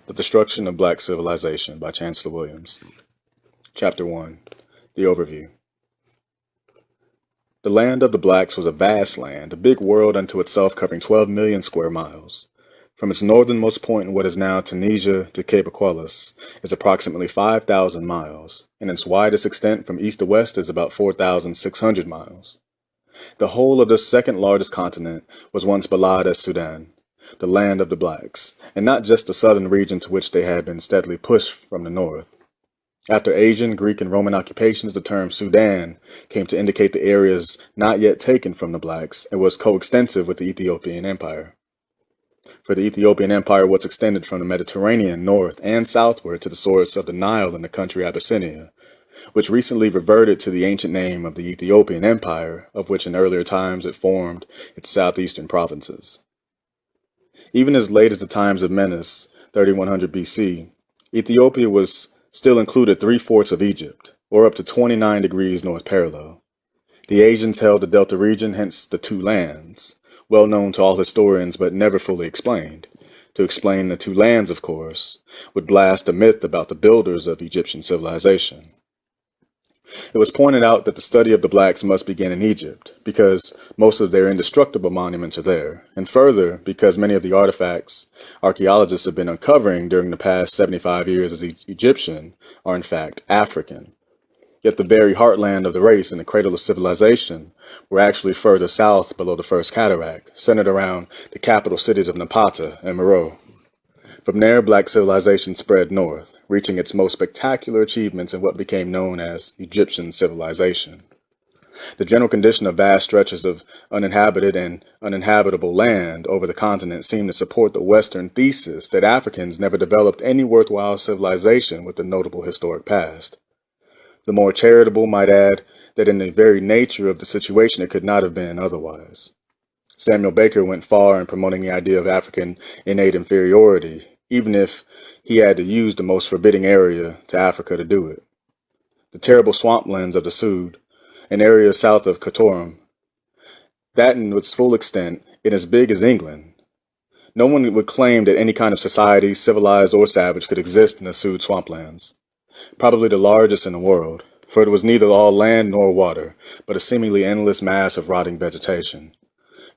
The Destruction of Black Civilization by Chancellor Williams. Chapter 1. The Overview. The land of the blacks was a vast land, a big world unto itself covering 12 million square miles. From its northernmost point in what is now Tunisia to Cape Aquilus is approximately 5,000 miles, and its widest extent from east to west is about 4,600 miles. The whole of this second largest continent was once Balad as Sudan, the land of the blacks, and not just the southern region to which they had been steadily pushed from the north. After Asian, Greek, and Roman occupations, the term Sudan came to indicate the areas not yet taken from the blacks and was coextensive with the Ethiopian Empire. For the Ethiopian Empire was extended from the Mediterranean north and southward to the source of the Nile in the country Abyssinia, which recently reverted to the ancient name of the Ethiopian Empire, of which in earlier times it formed its southeastern provinces. Even as late as the times of Menes, 3100 BC, Ethiopia was still included 3/4 of Egypt, or up to 29 degrees north parallel. The Asians held the Delta region, hence the Two Lands, well known to all historians but never fully explained. To explain the Two Lands, of course, would blast a myth about the builders of Egyptian civilization. It was pointed out that the study of the blacks must begin in Egypt, because most of their indestructible monuments are there, and further, because many of the artifacts archaeologists have been uncovering during the past 75 years as Egyptian are in fact African. Yet the very heartland of the race and the cradle of civilization were actually further south below the First Cataract, centered around the capital cities of Napata and Meroe. From there, black civilization spread north, reaching its most spectacular achievements in what became known as Egyptian civilization. The general condition of vast stretches of uninhabited and uninhabitable land over the continent seemed to support the Western thesis that Africans never developed any worthwhile civilization with a notable historic past. The more charitable might add that in the very nature of the situation it could not have been otherwise. Samuel Baker went far in promoting the idea of African innate inferiority, even if he had to use the most forbidding area to Africa to do it. The terrible swamplands of the Sud, an area south of Khartoum, that in its full extent and as big as England. No one would claim that any kind of society, civilized or savage, could exist in the Sud swamplands. Probably the largest in the world, for it was neither all land nor water, but a seemingly endless mass of rotting vegetation.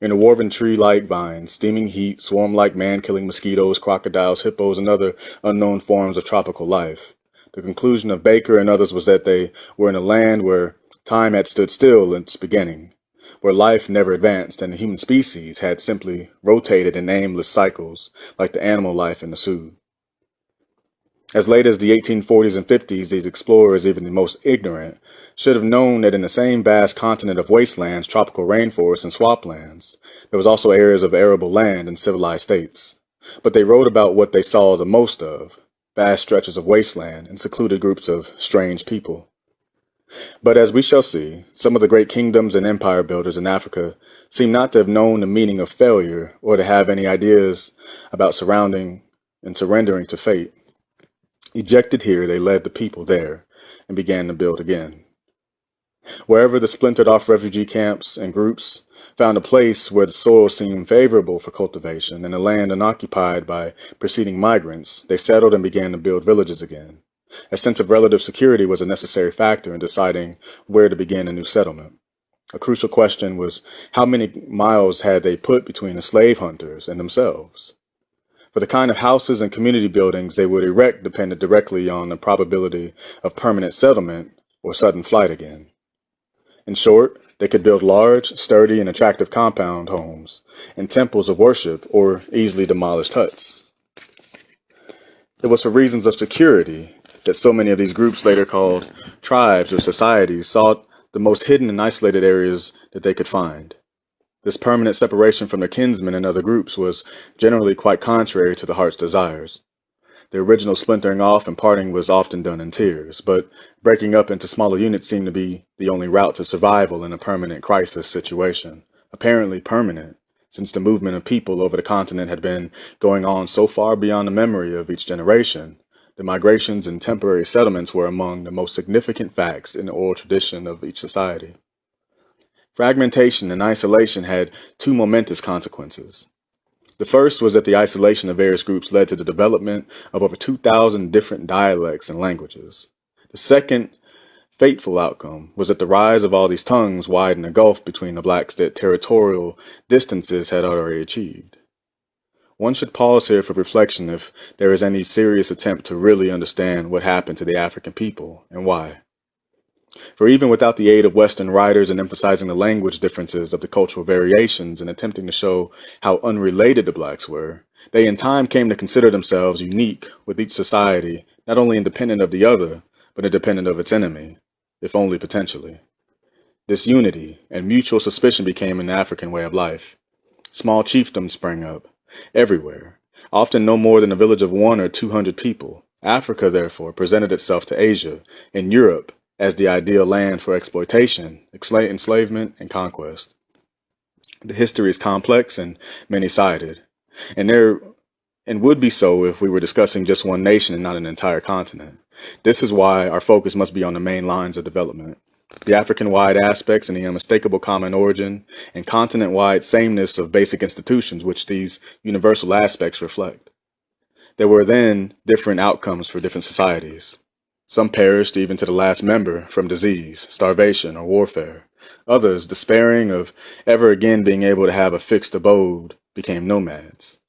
Interwoven tree-like vines, steaming heat, swarm-like man-killing mosquitoes, crocodiles, hippos, and other unknown forms of tropical life. The conclusion of Baker and others was that they were in a land where time had stood still in its beginning, where life never advanced and the human species had simply rotated in aimless cycles like the animal life in the Sud. As late as the 1840s and 50s, these explorers, even the most ignorant, should have known that in the same vast continent of wastelands, tropical rainforests, and swamplands, there was also areas of arable land and civilized states. But they wrote about what they saw the most of, vast stretches of wasteland and secluded groups of strange people. But as we shall see, some of the great kingdoms and empire builders in Africa seem not to have known the meaning of failure or to have any ideas about surrounding and surrendering to fate. Ejected here, they led the people there and began to build again. Wherever the splintered off refugee camps and groups found a place where the soil seemed favorable for cultivation and the land unoccupied by preceding migrants, they settled and began to build villages again. A sense of relative security was a necessary factor in deciding where to begin a new settlement. A crucial question was how many miles had they put between the slave hunters and themselves? For the kind of houses and community buildings they would erect depended directly on the probability of permanent settlement or sudden flight again. In short, they could build large, sturdy, and attractive compound homes and temples of worship or easily demolished huts. It was for reasons of security that so many of these groups, later called tribes or societies, sought the most hidden and isolated areas that they could find. This permanent separation from their kinsmen and other groups was generally quite contrary to the heart's desires. The original splintering off and parting was often done in tears, but breaking up into smaller units seemed to be the only route to survival in a permanent crisis situation. Apparently permanent, since the movement of people over the continent had been going on so far beyond the memory of each generation. The migrations and temporary settlements were among the most significant facts in the oral tradition of each society. Fragmentation and isolation had two momentous consequences. The first was that the isolation of various groups led to the development of over 2,000 different dialects and languages. The second fateful outcome was that the rise of all these tongues widened the gulf between the blacks that territorial distances had already achieved. One should pause here for reflection if there is any serious attempt to really understand what happened to the African people and why. For even without the aid of Western writers in emphasizing the language differences of the cultural variations and attempting to show how unrelated the blacks were, they in time came to consider themselves unique, with each society not only independent of the other, but independent of its enemy, if only potentially. This unity and mutual suspicion became an African way of life. Small chiefdoms sprang up everywhere, often no more than a village of 100 or 200 people. Africa, therefore, presented itself to Asia and Europe as the ideal land for exploitation, enslavement, and conquest. The history is complex and many-sided, and would be so if we were discussing just one nation and not an entire continent. This is why our focus must be on the main lines of development, the African-wide aspects and the unmistakable common origin and continent-wide sameness of basic institutions which these universal aspects reflect. There were then different outcomes for different societies. Some perished even to the last member from disease, starvation, or warfare. Others, despairing of ever again being able to have a fixed abode, became nomads.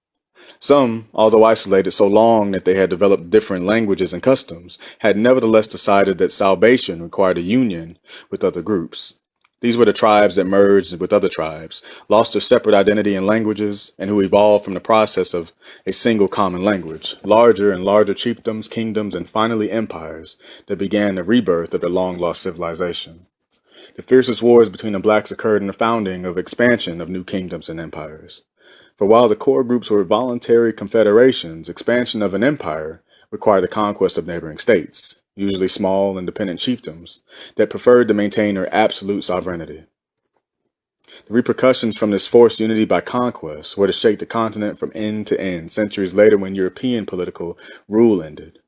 Some, although isolated so long that they had developed different languages and customs, had nevertheless decided that salvation required a union with other groups. These were the tribes that merged with other tribes, lost their separate identity and languages, and who evolved from the process of a single common language, larger and larger chiefdoms, kingdoms, and finally empires that began the rebirth of their long-lost civilization. The fiercest wars between the blacks occurred in the founding of expansion of new kingdoms and empires. For while the core groups were voluntary confederations, expansion of an empire required the conquest of neighboring states, usually small independent chiefdoms, that preferred to maintain their absolute sovereignty. The repercussions from this forced unity by conquest were to shake the continent from end to end centuries later when European political rule ended.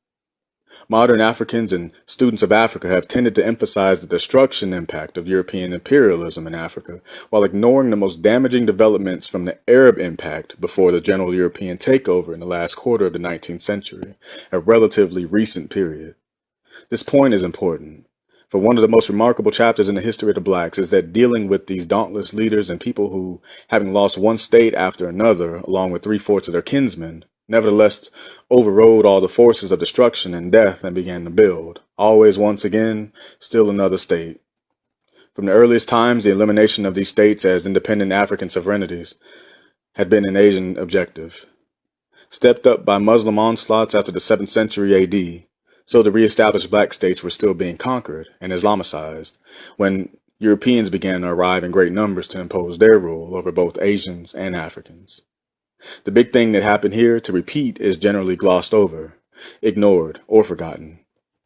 Modern Africans and students of Africa have tended to emphasize the destruction impact of European imperialism in Africa, while ignoring the most damaging developments from the Arab impact before the general European takeover in the last quarter of the 19th century, a relatively recent period. This point is important, for one of the most remarkable chapters in the history of the blacks is that dealing with these dauntless leaders and people who, having lost one state after another, along with 3/4 of their kinsmen, nevertheless overrode all the forces of destruction and death and began to build, always once again, still another state. From the earliest times, the elimination of these states as independent African sovereignties had been an Asian objective. Stepped up by Muslim onslaughts after the 7th century AD, so the re-established black states were still being conquered and Islamicized, when Europeans began to arrive in great numbers to impose their rule over both Asians and Africans. The big thing that happened here, to repeat, is generally glossed over, ignored, or forgotten.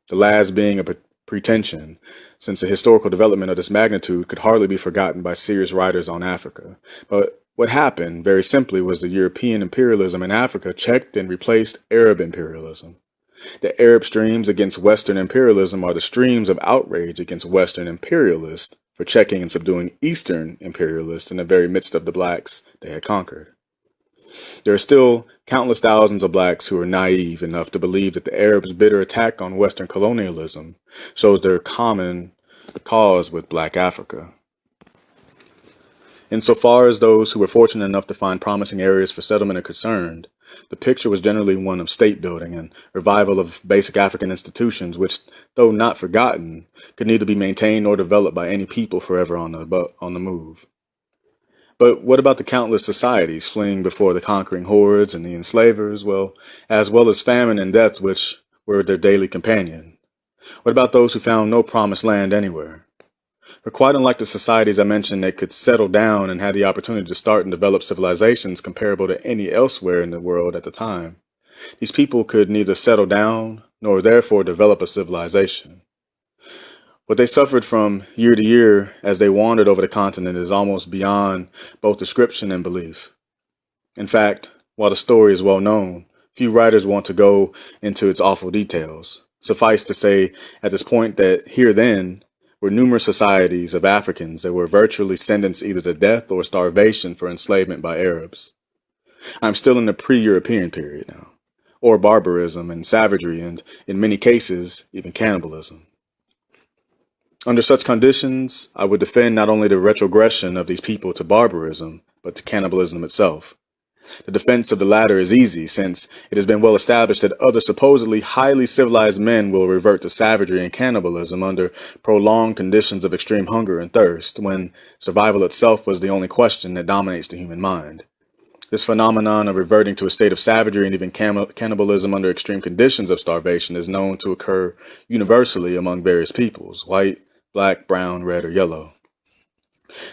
The last being a pretension, since a historical development of this magnitude could hardly be forgotten by serious writers on Africa. But what happened, very simply, was the European imperialism in Africa checked and replaced Arab imperialism. The Arab streams against Western imperialism are the streams of outrage against Western imperialists for checking and subduing Eastern imperialists in the very midst of the blacks they had conquered. There are still countless thousands of blacks who are naive enough to believe that the Arabs' bitter attack on Western colonialism shows their common cause with black Africa. Insofar as those who were fortunate enough to find promising areas for settlement are concerned, the picture was generally one of state building and revival of basic African institutions which, though not forgotten, could neither be maintained nor developed by any people forever on the move. But what about the countless societies fleeing before the conquering hordes and the enslavers, as well as famine and death which were their daily companion? What about those who found no promised land anywhere? For quite unlike the societies I mentioned that could settle down and had the opportunity to start and develop civilizations comparable to any elsewhere in the world at the time, these people could neither settle down nor therefore develop a civilization. What they suffered from year to year as they wandered over the continent is almost beyond both description and belief. In fact, while the story is well known, few writers want to go into its awful details. Suffice to say at this point that here then were numerous societies of Africans that were virtually sentenced either to death or starvation for enslavement by Arabs. I'm still in the pre-European period now, or barbarism and savagery, and in many cases, even cannibalism. Under such conditions, I would defend not only the retrogression of these people to barbarism, but to cannibalism itself. The defense of the latter is easy, since it has been well established that other supposedly highly civilized men will revert to savagery and cannibalism under prolonged conditions of extreme hunger and thirst, when survival itself was the only question that dominates the human mind. This phenomenon of reverting to a state of savagery and even cannibalism under extreme conditions of starvation is known to occur universally among various peoples, white, black, brown, red, or yellow.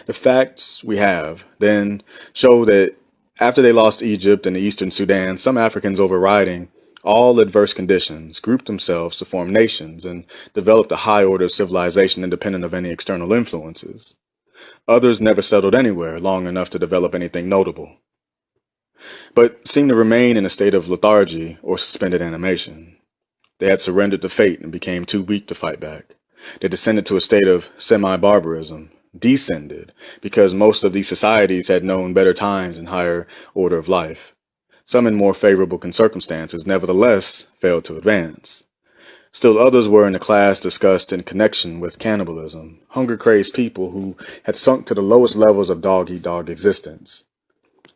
The facts we have, then, show that after they lost Egypt and the eastern Sudan, some Africans overriding all adverse conditions grouped themselves to form nations and developed a high order of civilization independent of any external influences. Others never settled anywhere long enough to develop anything notable, but seemed to remain in a state of lethargy or suspended animation. They had surrendered to fate and became too weak to fight back. They descended to a state of semi-barbarism, descended, because most of these societies had known better times and higher order of life. Some in more favorable circumstances nevertheless failed to advance. Still others were in the class discussed in connection with cannibalism, hunger-crazed people who had sunk to the lowest levels of dog-eat-dog existence.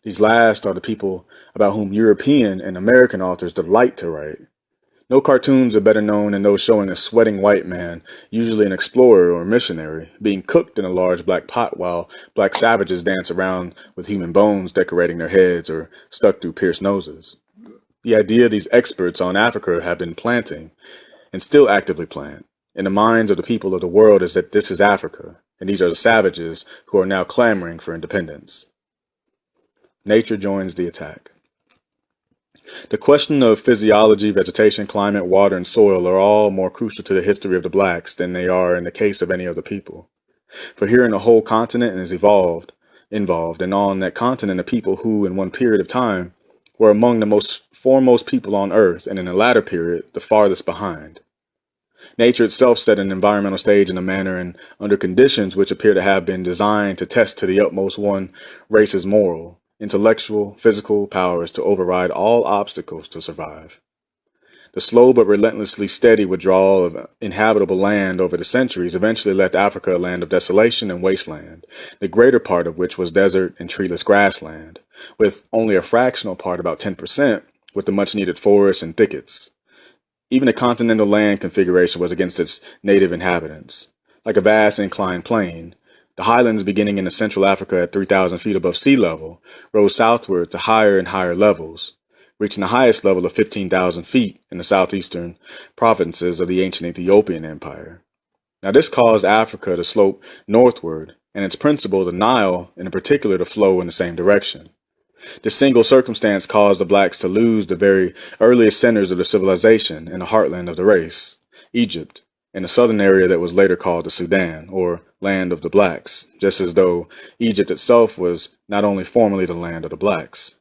These last are the people about whom European and American authors delight to write. No cartoons are better known than those showing a sweating white man, usually an explorer or missionary, being cooked in a large black pot while black savages dance around with human bones decorating their heads or stuck through pierced noses. The idea these experts on Africa have been planting, and still actively plant, in the minds of the people of the world is that this is Africa, and these are the savages who are now clamoring for independence. Nature joins the attack. The question of physiology, vegetation, climate, water, and soil are all more crucial to the history of the blacks than they are in the case of any other people. For here in the whole continent is involved, and on that continent a people who, in one period of time, were among the most foremost people on earth, and in the latter period, the farthest behind. Nature itself set an environmental stage in a manner and under conditions which appear to have been designed to test to the utmost one race's moral, intellectual, physical powers to override all obstacles to survive. The slow but relentlessly steady withdrawal of inhabitable land over the centuries eventually left Africa a land of desolation and wasteland, the greater part of which was desert and treeless grassland, with only a fractional part, about 10%, with the much-needed forests and thickets. Even the continental land configuration was against its native inhabitants. Like a vast inclined plane, the highlands beginning in the central Africa at 3,000 feet above sea level rose southward to higher and higher levels, reaching the highest level of 15,000 feet in the southeastern provinces of the ancient Ethiopian Empire. Now this caused Africa to slope northward, and its principal, the Nile, in particular, to flow in the same direction. This single circumstance caused the blacks to lose the very earliest centers of their civilization in the heartland of the race, Egypt, in the southern area that was later called the Sudan, or land of the blacks, just as though Egypt itself was not only formerly the land of the blacks.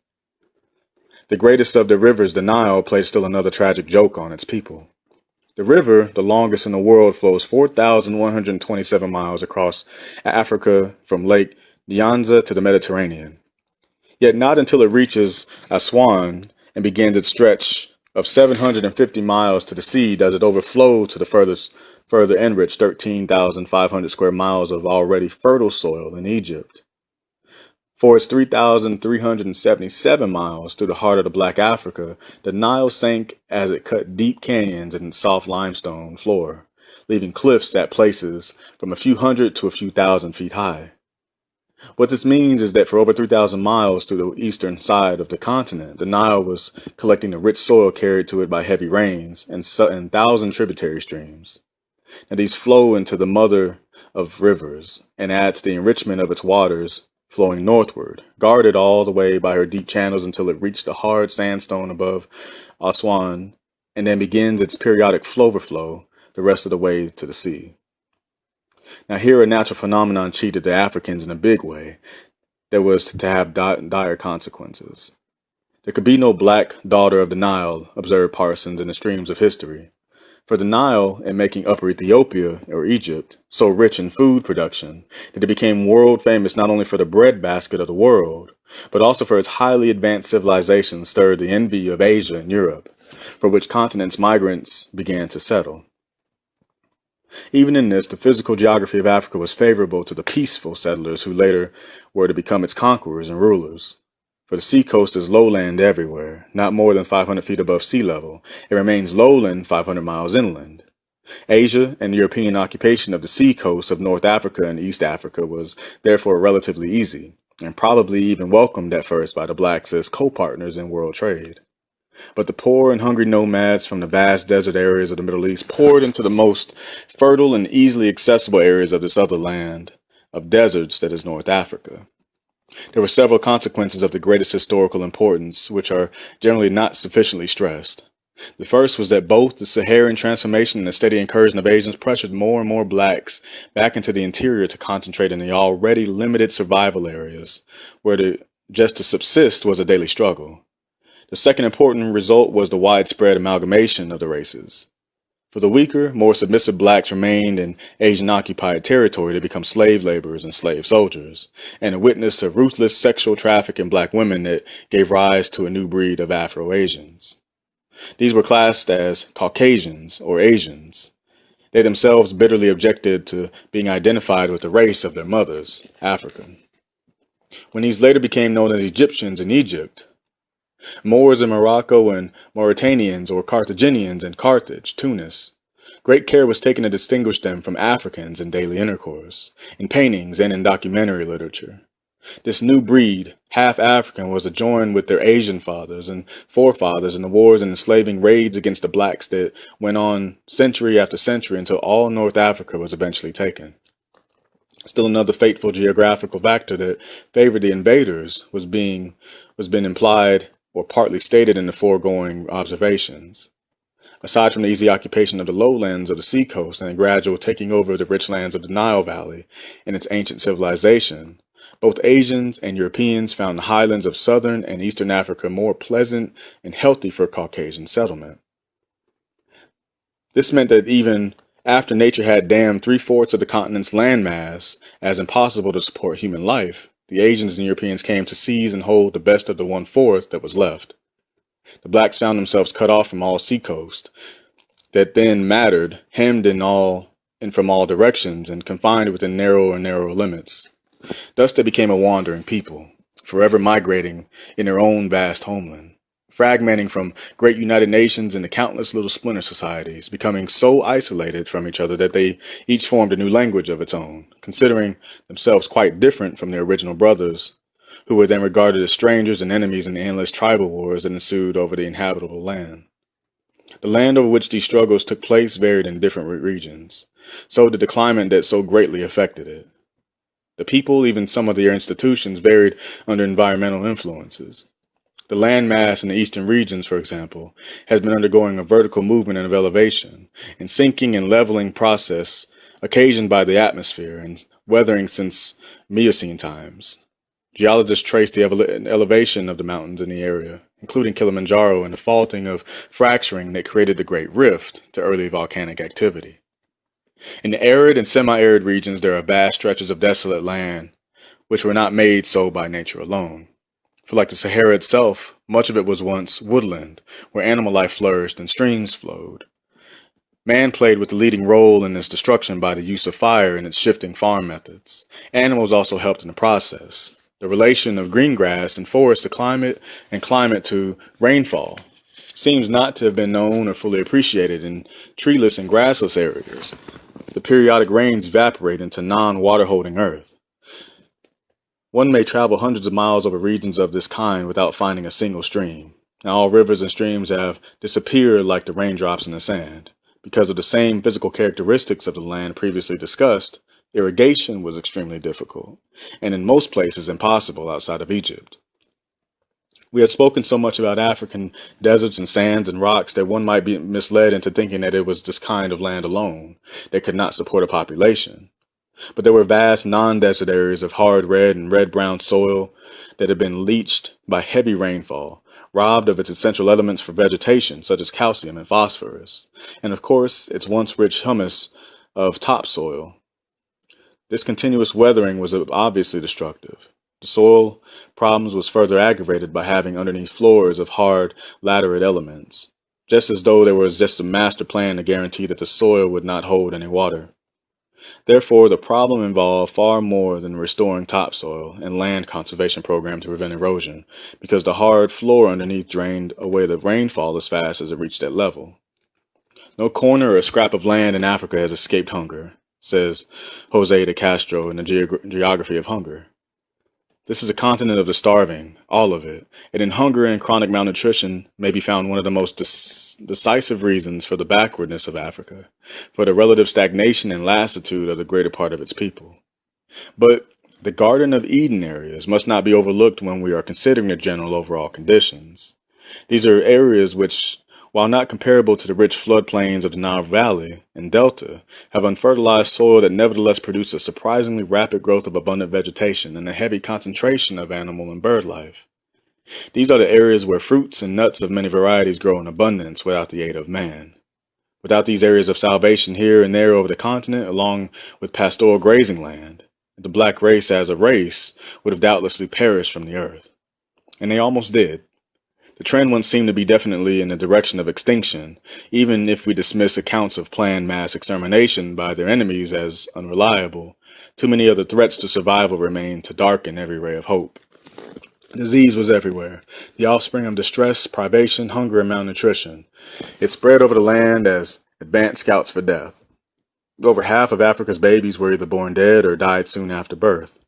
The greatest of the rivers, the Nile, played still another tragic joke on its people. The river, the longest in the world, flows 4,127 miles across Africa from Lake Nyanza to the Mediterranean. Yet not until it reaches Aswan and begins its stretch of 750 miles to the sea does it overflow to the further enriched 13,500 square miles of already fertile soil in Egypt. For its 3,377 miles through the heart of the Black Africa, the Nile sank as it cut deep canyons in its soft limestone floor, leaving cliffs at places from a few hundred to a few thousand feet high. What this means is that for over 3,000 miles to the eastern side of the continent, the Nile was collecting the rich soil carried to it by heavy rains and 1,000 tributary streams. Now these flow into the mother of rivers and add to the enrichment of its waters, flowing northward, guarded all the way by her deep channels until it reached the hard sandstone above Aswan, and then begins its periodic overflow the rest of the way to the sea. Now here a natural phenomenon cheated the Africans in a big way that was to have dire consequences. There could be no black daughter of the Nile, observed Parsons in the streams of history. For the Nile, in making Upper Ethiopia, or Egypt, so rich in food production that it became world famous not only for the breadbasket of the world, but also for its highly advanced civilization stirred the envy of Asia and Europe, for which continents migrants began to settle. Even in this, the physical geography of Africa was favorable to the peaceful settlers who later were to become its conquerors and rulers. For the seacoast is lowland everywhere, not more than 500 feet above sea level. It remains lowland 500 miles inland. Asia and European occupation of the seacoast of North Africa and East Africa was therefore relatively easy, and probably even welcomed at first by the blacks as co-partners in world trade. But the poor and hungry nomads from the vast desert areas of the Middle East poured into the most fertile and easily accessible areas of this other land of deserts that is North Africa. There were several consequences of the greatest historical importance, which are generally not sufficiently stressed. The first was that both the Saharan transformation and the steady incursion of Asians pressured more and more blacks back into the interior to concentrate in the already limited survival areas, where just to subsist was a daily struggle. The second important result was the widespread amalgamation of the races. For the weaker, more submissive blacks remained in Asian-occupied territory to become slave laborers and slave soldiers, and a witness of ruthless sexual traffic in black women that gave rise to a new breed of Afro-Asians. These were classed as Caucasians or Asians. They themselves bitterly objected to being identified with the race of their mothers, African. When these later became known as Egyptians in Egypt, Moors in Morocco and Mauritanians or Carthaginians in Carthage, Tunis, great care was taken to distinguish them from Africans in daily intercourse, in paintings and in documentary literature. This new breed, half African, was adjoined with their Asian fathers and forefathers in the wars and enslaving raids against the blacks that went on century after century until all North Africa was eventually taken. Still another fateful geographical factor that favored the invaders was been implied or partly stated in the foregoing observations. Aside from the easy occupation of the lowlands of the seacoast and the gradual taking over of the rich lands of the Nile Valley and its ancient civilization, both Asians and Europeans found the highlands of southern and eastern Africa more pleasant and healthy for Caucasian settlement. This meant that even after nature had damned 3/4 of the continent's landmass as impossible to support human life, the Asians and Europeans came to seize and hold the best of the 1/4 that was left. The blacks found themselves cut off from all seacoast that then mattered, hemmed in from all directions, and confined within narrower and narrower limits. Thus they became a wandering people, forever migrating in their own vast homeland, fragmenting from great United Nations into countless little splinter societies, becoming so isolated from each other that they each formed a new language of its own, considering themselves quite different from their original brothers, who were then regarded as strangers and enemies in the endless tribal wars that ensued over the inhabitable land. The land over which these struggles took place varied in different regions. So did the climate that so greatly affected it. The people, even some of their institutions, varied under environmental influences. The landmass in the eastern regions, for example, has been undergoing a vertical movement of elevation and sinking and leveling process occasioned by the atmosphere and weathering since Miocene times. Geologists trace the elevation of the mountains in the area, including Kilimanjaro, and the faulting of fracturing that created the Great Rift to early volcanic activity. In the arid and semi-arid regions, there are vast stretches of desolate land, which were not made so by nature alone. For like the Sahara itself, much of it was once woodland, where animal life flourished and streams flowed. Man played with the leading role in its destruction by the use of fire and its shifting farm methods. Animals also helped in the process. The relation of green grass and forest to climate and climate to rainfall seems not to have been known or fully appreciated in treeless and grassless areas. The periodic rains evaporate into non-water-holding earth. One may travel hundreds of miles over regions of this kind without finding a single stream. Now all rivers and streams have disappeared like the raindrops in the sand. Because of the same physical characteristics of the land previously discussed, irrigation was extremely difficult, and in most places impossible outside of Egypt. We have spoken so much about African deserts and sands and rocks that one might be misled into thinking that it was this kind of land alone that could not support a population. But there were vast non-desert areas of hard red and red-brown soil that had been leached by heavy rainfall, robbed of its essential elements for vegetation, such as calcium and phosphorus, and of course its once rich humus of topsoil. This continuous weathering was obviously destructive. The soil problems was further aggravated by having underneath floors of hard laterite elements, just as though there was just a master plan to guarantee that the soil would not hold any water. Therefore, the problem involved far more than restoring topsoil and land conservation program to prevent erosion, because the hard floor underneath drained away the rainfall as fast as it reached that level. No corner or scrap of land in Africa has escaped hunger, says Jose de Castro in the Geography of Hunger. This is a continent of the starving, all of it, and in hunger and chronic malnutrition may be found one of the most decisive reasons for the backwardness of Africa, for the relative stagnation and lassitude of the greater part of its people. But the Garden of Eden areas must not be overlooked when we are considering the general overall conditions. These are areas which, while not comparable to the rich floodplains of the Nile Valley and Delta, have unfertilized soil that nevertheless produce a surprisingly rapid growth of abundant vegetation and a heavy concentration of animal and bird life. These are the areas where fruits and nuts of many varieties grow in abundance without the aid of man. Without these areas of salvation here and there over the continent, along with pastoral grazing land, the black race as a race would have doubtlessly perished from the earth. And they almost did. The trend once seemed to be definitely in the direction of extinction, even if we dismiss accounts of planned mass extermination by their enemies as unreliable. Too many other threats to survival remained to darken every ray of hope. Disease was everywhere, the offspring of distress, privation, hunger, and malnutrition. It spread over the land as advanced scouts for death. Over half of Africa's babies were either born dead or died soon after birth.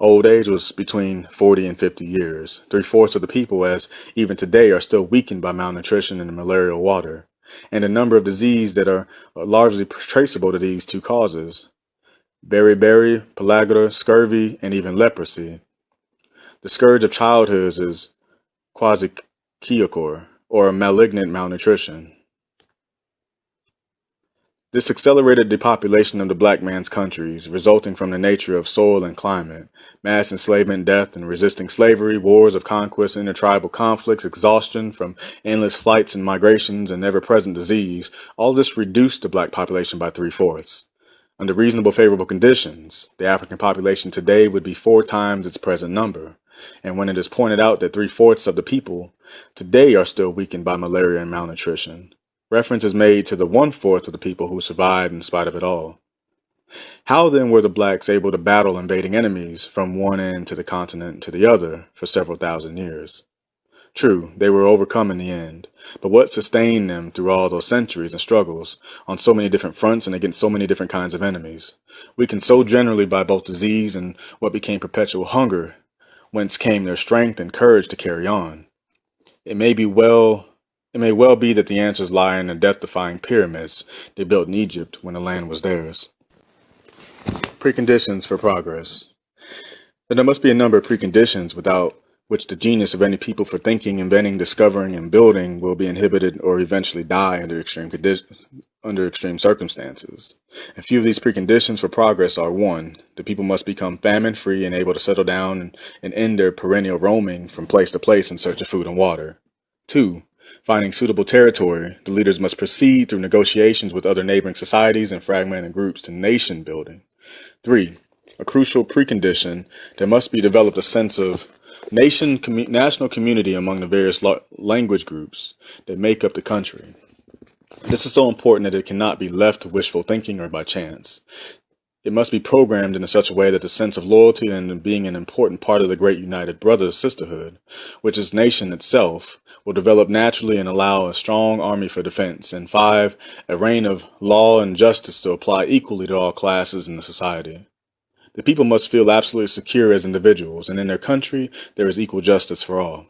Old age was between 40 and 50 years. 3/4 of the people, as even today, are still weakened by malnutrition and malarial water, and a number of diseases that are largely traceable to these two causes: beriberi, pellagra, scurvy, and even leprosy. The scourge of childhood is kwashiorkor, or malignant malnutrition. This accelerated depopulation of the black man's countries, resulting from the nature of soil and climate, mass enslavement, death, and resisting slavery, wars of conquest, intertribal conflicts, exhaustion from endless flights and migrations, and ever-present disease, all this reduced the black population by 3/4. Under reasonable favorable conditions, the African population today would be 4 times its present number. And when it is pointed out that 3/4 of the people today are still weakened by malaria and malnutrition, reference is made to the 1/4 of the people who survived in spite of it all. How then were the blacks able to battle invading enemies from one end to the continent to the other for several thousand years? True, they were overcome in the end, but what sustained them through all those centuries and struggles on so many different fronts and against so many different kinds of enemies? Weakened so generally by both disease and what became perpetual hunger, whence came their strength and courage to carry on? It may well be that the answers lie in the death-defying pyramids they built in Egypt when the land was theirs. Preconditions for progress. There must be a number of preconditions without which the genius of any people for thinking, inventing, discovering, and building will be inhibited or eventually die under extreme circumstances. A few of these preconditions for progress are: 1. The people must become famine-free and able to settle down and end their perennial roaming from place to place in search of food and water. 2. Finding suitable territory, the leaders must proceed through negotiations with other neighboring societies and fragmented groups to nation building. 3. A crucial precondition: there must be developed a sense of national community among the various language groups that make up the country. This is so important that it cannot be left to wishful thinking or by chance. It must be programmed in such a way that the sense of loyalty and being an important part of the great united sisterhood, which is nation itself, will develop naturally and allow a strong army for defense. And 5, a reign of law and justice to apply equally to all classes in the society. The people must feel absolutely secure as individuals, and in their country there is equal justice for all.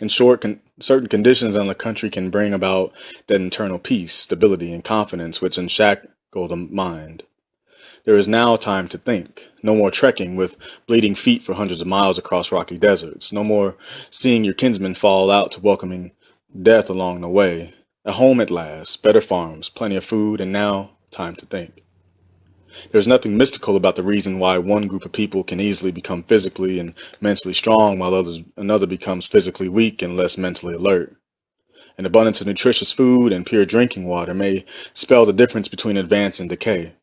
In short, certain conditions in the country can bring about that internal peace, stability, and confidence which unshackle the mind. There is now time to think. No more trekking with bleeding feet for hundreds of miles across rocky deserts. No more seeing your kinsmen fall out to welcoming death along the way. A home at last, better farms, plenty of food, and now time to think. There's nothing mystical about the reason why one group of people can easily become physically and mentally strong while another becomes physically weak and less mentally alert. An abundance of nutritious food and pure drinking water may spell the difference between advance and decay.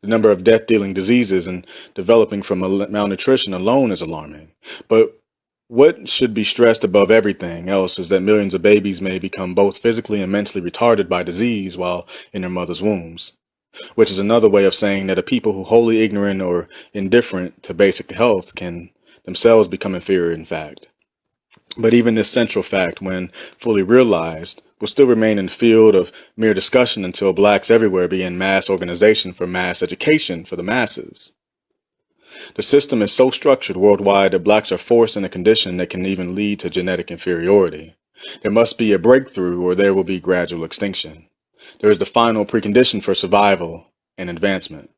The number of death-dealing diseases and developing from malnutrition alone is alarming. But what should be stressed above everything else is that millions of babies may become both physically and mentally retarded by disease while in their mother's wombs, which is another way of saying that a people who wholly ignorant or indifferent to basic health can themselves become inferior in fact. But even this central fact, when fully realized, will still remain in the field of mere discussion until blacks everywhere begin mass organization for mass education for the masses. The system is so structured worldwide that blacks are forced in a condition that can even lead to genetic inferiority. There must be a breakthrough or there will be gradual extinction. There is the final precondition for survival and advancement.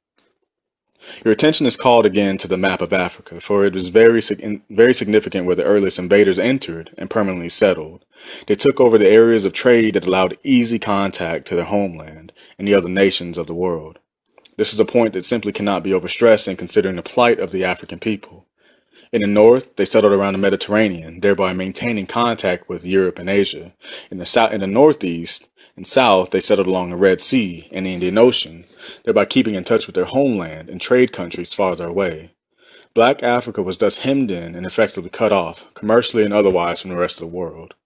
Your attention is called again to the map of Africa, for it was very significant where the earliest invaders entered and permanently settled. They took over the areas of trade that allowed easy contact to their homeland and the other nations of the world. This is a point that simply cannot be overstressed in considering the plight of the African people. In the north, they settled around the Mediterranean, thereby maintaining contact with Europe and Asia. In the northeast and south, they settled along the Red Sea and the Indian Ocean, thereby keeping in touch with their homeland and trade countries farther away. Black Africa was thus hemmed in and effectively cut off, commercially and otherwise, from the rest of the world.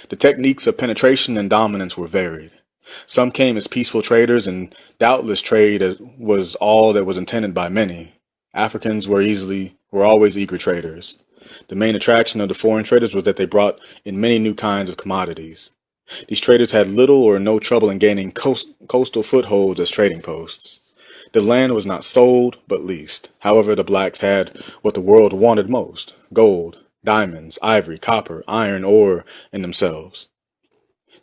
The techniques of penetration and dominance were varied. Some came as peaceful traders, and doubtless trade was all that was intended by many. Africans were always eager traders. The main attraction of the foreign traders was that they brought in many new kinds of commodities. These traders had little or no trouble in gaining coastal footholds as trading posts. The land was not sold, but leased. However, the blacks had what the world wanted most: gold, diamonds, ivory, copper, iron, ore, and themselves.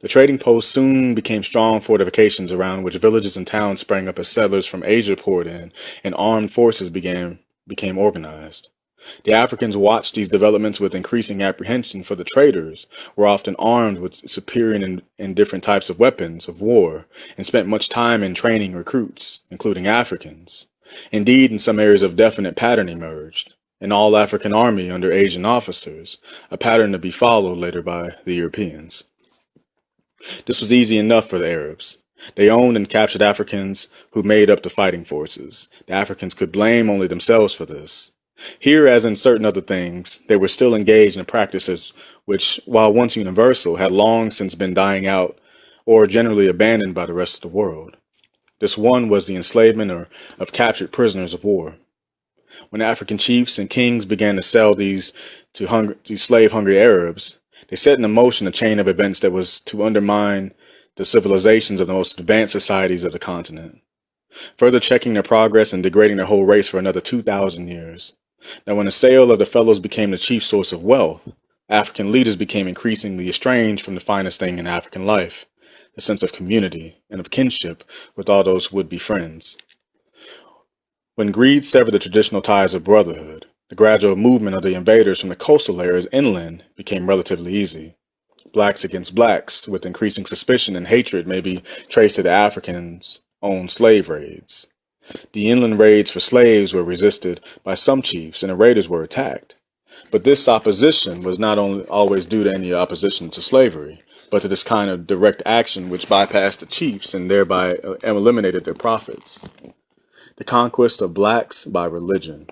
The trading posts soon became strong fortifications around which villages and towns sprang up as settlers from Asia poured in, and armed forces became organized. The Africans watched these developments with increasing apprehension, for the traders were often armed with superior and different types of weapons of war, and spent much time in training recruits, including Africans. Indeed, in some areas a definite pattern emerged: an all-African army under Asian officers, a pattern to be followed later by the Europeans. This was easy enough for the Arabs. They owned and captured Africans who made up the fighting forces. The Africans could blame only themselves for this. Here, as in certain other things, they were still engaged in practices which, while once universal, had long since been dying out or generally abandoned by the rest of the world. This one was the enslavement of captured prisoners of war. When African chiefs and kings began to sell these to slave-hungry Arabs, they set in motion a chain of events that was to undermine the civilizations of the most advanced societies of the continent, further checking their progress and degrading their whole race for another 2,000 years. Now, when the sale of the fellows became the chief source of wealth, African leaders became increasingly estranged from the finest thing in African life, the sense of community and of kinship with all those would-be friends. When greed severed the traditional ties of brotherhood, the gradual movement of the invaders from the coastal areas inland became relatively easy. Blacks against blacks, with increasing suspicion and hatred, may be traced to the Africans' own slave raids. The inland raids for slaves were resisted by some chiefs, and the raiders were attacked. But this opposition was not only always due to any opposition to slavery, but to this kind of direct action which bypassed the chiefs and thereby eliminated their profits. The conquest of blacks by religion.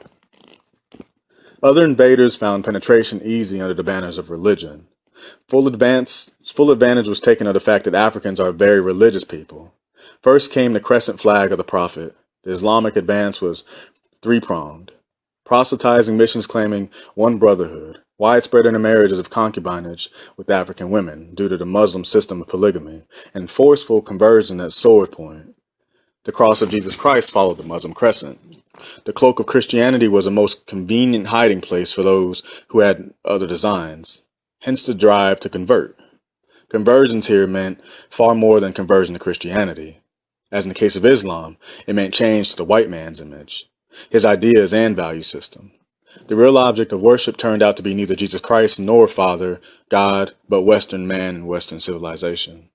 Other invaders found penetration easy under the banners of religion. Full advantage was taken of the fact that Africans are a very religious people. First came the crescent flag of the Prophet. The Islamic advance was three-pronged: proselytizing missions claiming one brotherhood, widespread intermarriages of concubinage with African women due to the Muslim system of polygamy, and forceful conversion at sword point. The cross of Jesus Christ followed the Muslim crescent. The cloak of Christianity was a most convenient hiding place for those who had other designs, hence the drive to convert. Conversions here meant far more than conversion to Christianity. As in the case of Islam, it meant change to the white man's image, his ideas and value system. The real object of worship turned out to be neither Jesus Christ nor Father, God, but Western man and Western civilization.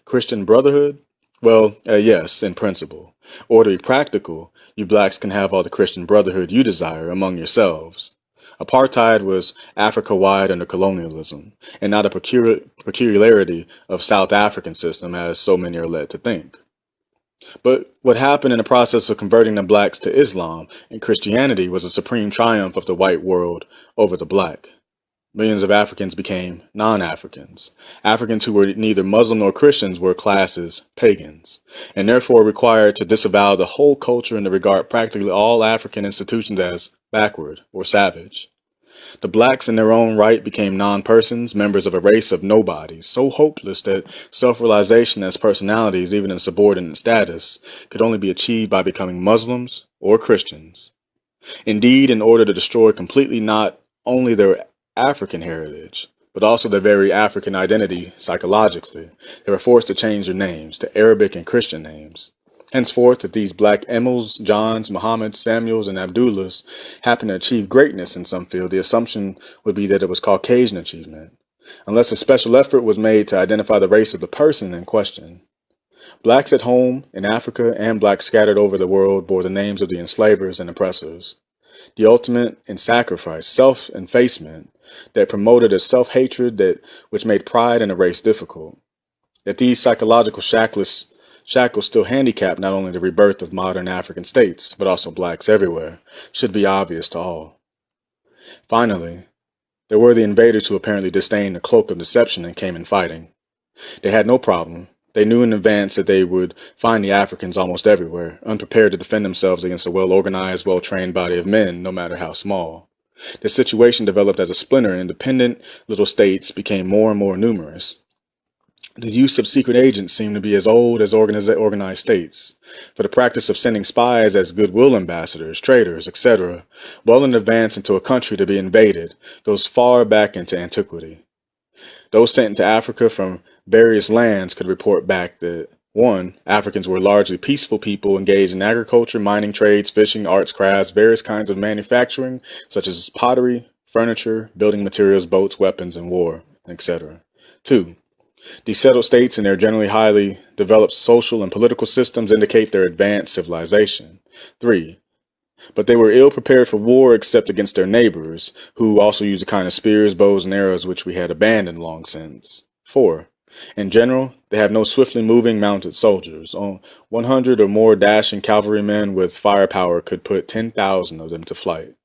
Christian brotherhood? Well, yes, in principle. Or to be practical, you blacks can have all the Christian brotherhood you desire among yourselves. Apartheid was Africa-wide under colonialism, and not a peculiarity of South African system as so many are led to think. But what happened in the process of converting the blacks to Islam and Christianity was a supreme triumph of the white world over the black. Millions of Africans became non-Africans. Africans who were neither Muslim nor Christians were classed as pagans, and therefore required to disavow the whole culture and to regard practically all African institutions as backward or savage. The blacks in their own right became non-persons, members of a race of nobodies, so hopeless that self-realization as personalities, even in subordinate status, could only be achieved by becoming Muslims or Christians. Indeed, in order to destroy completely not only their African heritage, but also their very African identity psychologically, they were forced to change their names to Arabic and Christian names. Henceforth, if these black Emils, Johns, Muhammads, Samuels, and Abdullahs happen to achieve greatness in some field, the assumption would be that it was Caucasian achievement, unless a special effort was made to identify the race of the person in question. Blacks at home, in Africa, and blacks scattered over the world bore the names of the enslavers and oppressors. The ultimate in sacrifice, self-effacement, that promoted a self-hatred which made pride in a race difficult. That these psychological shackles still handicap not only the rebirth of modern African states, but also blacks everywhere, should be obvious to all. Finally, there were the invaders who apparently disdained the cloak of deception and came in fighting. They had no problem. They knew in advance that they would find the Africans almost everywhere, unprepared to defend themselves against a well-organized, well-trained body of men, no matter how small. The situation developed as a splinter, and independent little states became more and more numerous. The use of secret agents seemed to be as old as organized states, for the practice of sending spies as goodwill ambassadors, traders, etc., well in advance into a country to be invaded, goes far back into antiquity. Those sent into Africa from various lands could report back that 1. Africans were largely peaceful people engaged in agriculture, mining, trades, fishing, arts, crafts, various kinds of manufacturing, such as pottery, furniture, building materials, boats, weapons, and war, etc. 2. These settled states and their generally highly developed social and political systems indicate their advanced civilization. 3. But they were ill prepared for war except against their neighbors, who also used the kind of spears, bows, and arrows which we had abandoned long since. 4. In general, they have no swiftly moving mounted soldiers. 100 or more dashing cavalrymen with firepower could put 10,000 of them to flight.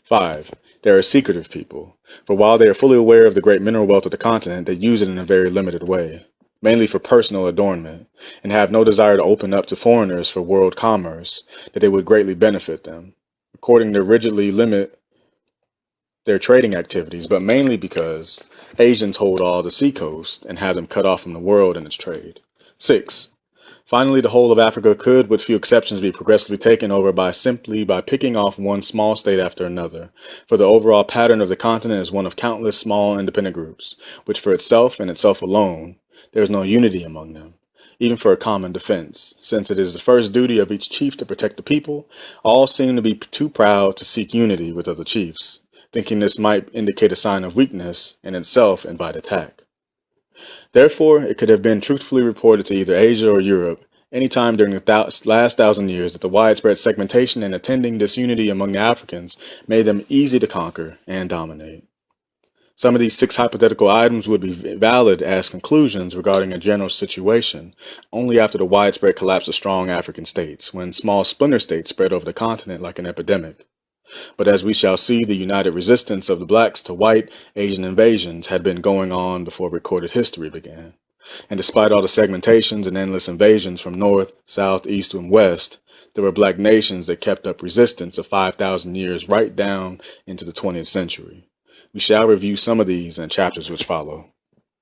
5. They are a secretive people, for while they are fully aware of the great mineral wealth of the continent, they use it in a very limited way, mainly for personal adornment, and have no desire to open up to foreigners for world commerce, that they would greatly benefit them, according to rigidly limit their trading activities, but mainly because Asians hold all the seacoast and have them cut off from the world in its trade. 6. Finally, the whole of Africa could, with few exceptions, be progressively taken over simply by picking off one small state after another, for the overall pattern of the continent is one of countless small independent groups, which for itself and itself alone, there is no unity among them, even for a common defense. Since it is the first duty of each chief to protect the people, all seem to be too proud to seek unity with other chiefs, thinking this might indicate a sign of weakness in itself and invite attack. Therefore, it could have been truthfully reported to either Asia or Europe any time during the last 1,000 years that the widespread segmentation and attending disunity among the Africans made them easy to conquer and dominate. Some of these 6 hypothetical items would be valid as conclusions regarding a general situation only after the widespread collapse of strong African states, when small splinter states spread over the continent like an epidemic. But as we shall see, the united resistance of the blacks to white Asian invasions had been going on before recorded history began. And despite all the segmentations and endless invasions from north, south, east, and west, there were black nations that kept up resistance of 5,000 years right down into the 20th century. We shall review some of these in chapters which follow.